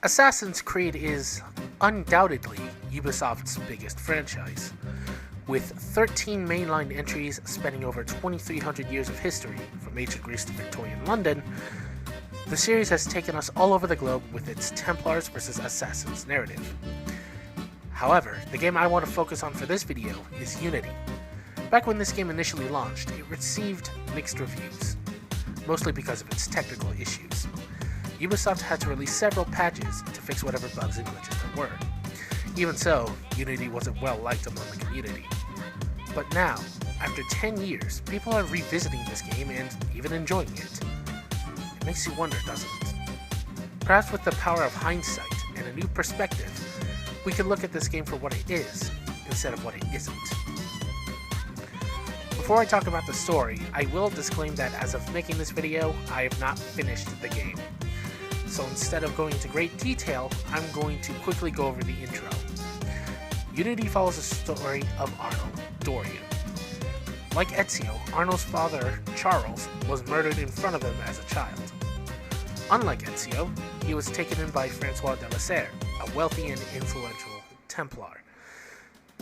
Assassin's Creed is undoubtedly Ubisoft's biggest franchise. With 13 mainline entries spanning over 2,300 years of history, from ancient Greece to Victorian London, the series has taken us all over the globe with its Templars vs. Assassins narrative. However, the game I want to focus on for this video is Unity. Back when this game initially launched, it received mixed reviews, mostly because of its technical issues. Ubisoft had to release several patches to fix whatever bugs and glitches there were. Even so, Unity wasn't well liked among the community. But now, after 10 years, people are revisiting this game and even enjoying it. It makes you wonder, doesn't it? Perhaps with the power of hindsight and a new perspective, we can look at this game for what it is, instead of what it isn't. Before I talk about the story, I will disclaim that as of making this video, I have not finished the game. So instead of going into great detail, I'm going to quickly go over the intro. Unity follows the story of Arno Dorian. Like Ezio, Arno's father, Charles, was murdered in front of him as a child. Unlike Ezio, he was taken in by Francois de la Serre, a wealthy and influential Templar.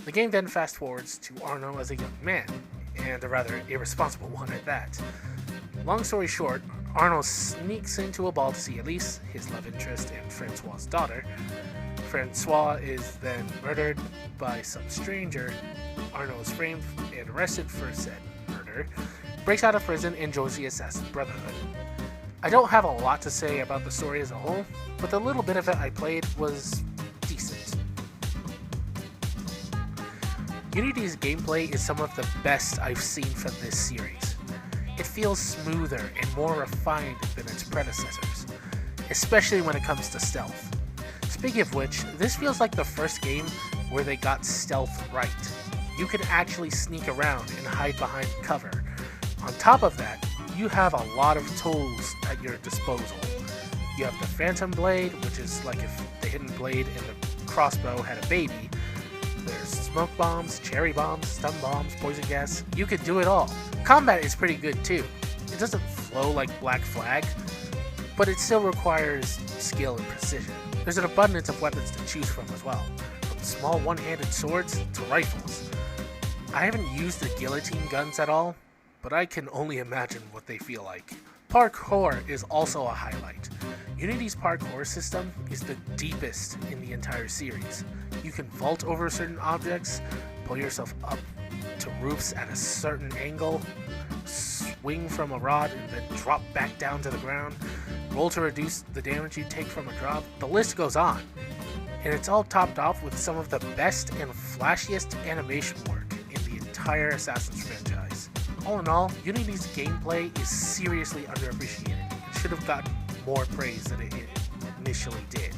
The game then fast forwards to Arno as a young man, and a rather irresponsible one at that. Long story short, Arno sneaks into a ball to see Elise, his love interest and Francois' daughter. Francois is then murdered by some stranger. Arno is framed and arrested for said murder, breaks out of prison, and joins the Assassin Brotherhood. I don't have a lot to say about the story as a whole, but the little bit of it I played was decent. Unity's gameplay is some of the best I've seen from this series. It feels smoother and more refined than its predecessors, especially when it comes to stealth. Speaking of which, this feels like the first game where they got stealth right. You can actually sneak around and hide behind cover. On top of that, you have a lot of tools at your disposal. You have the Phantom Blade, which is like if the Hidden Blade and the crossbow had a baby. There's smoke bombs, cherry bombs, stun bombs, poison gas. You could do it all. Combat is pretty good too. It doesn't flow like Black Flag, but it still requires skill and precision. There's an abundance of weapons to choose from as well, from small one-handed swords to rifles. I haven't used the guillotine guns at all, but I can only imagine what they feel like. Parkour is also a highlight. Unity's parkour system is the deepest in the entire series. You can vault over certain objects, pull yourself up to roofs at a certain angle, swing from a rod and then drop back down to the ground, roll to reduce the damage you take from a drop. The list goes on. And it's all topped off with some of the best and flashiest animation work in the entire Assassin's franchise. All in all, Unity's gameplay is seriously underappreciated and should have gotten more praise than it initially did.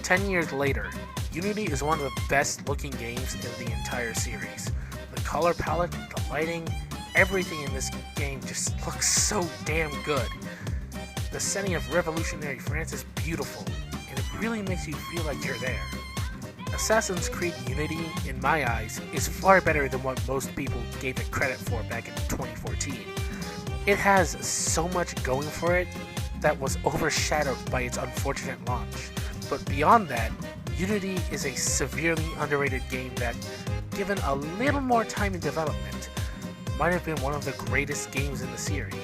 10 years later, Unity is one of the best looking games in the entire series. The color palette, the lighting, everything in this game just looks so damn good. The setting of revolutionary France is beautiful, and it really makes you feel like you're there. Assassin's Creed Unity, in my eyes, is far better than what most people gave it credit for back in 2014. It has so much going for it that was overshadowed by its unfortunate launch. But beyond that, Unity is a severely underrated game that, given a little more time in development, might have been one of the greatest games in the series.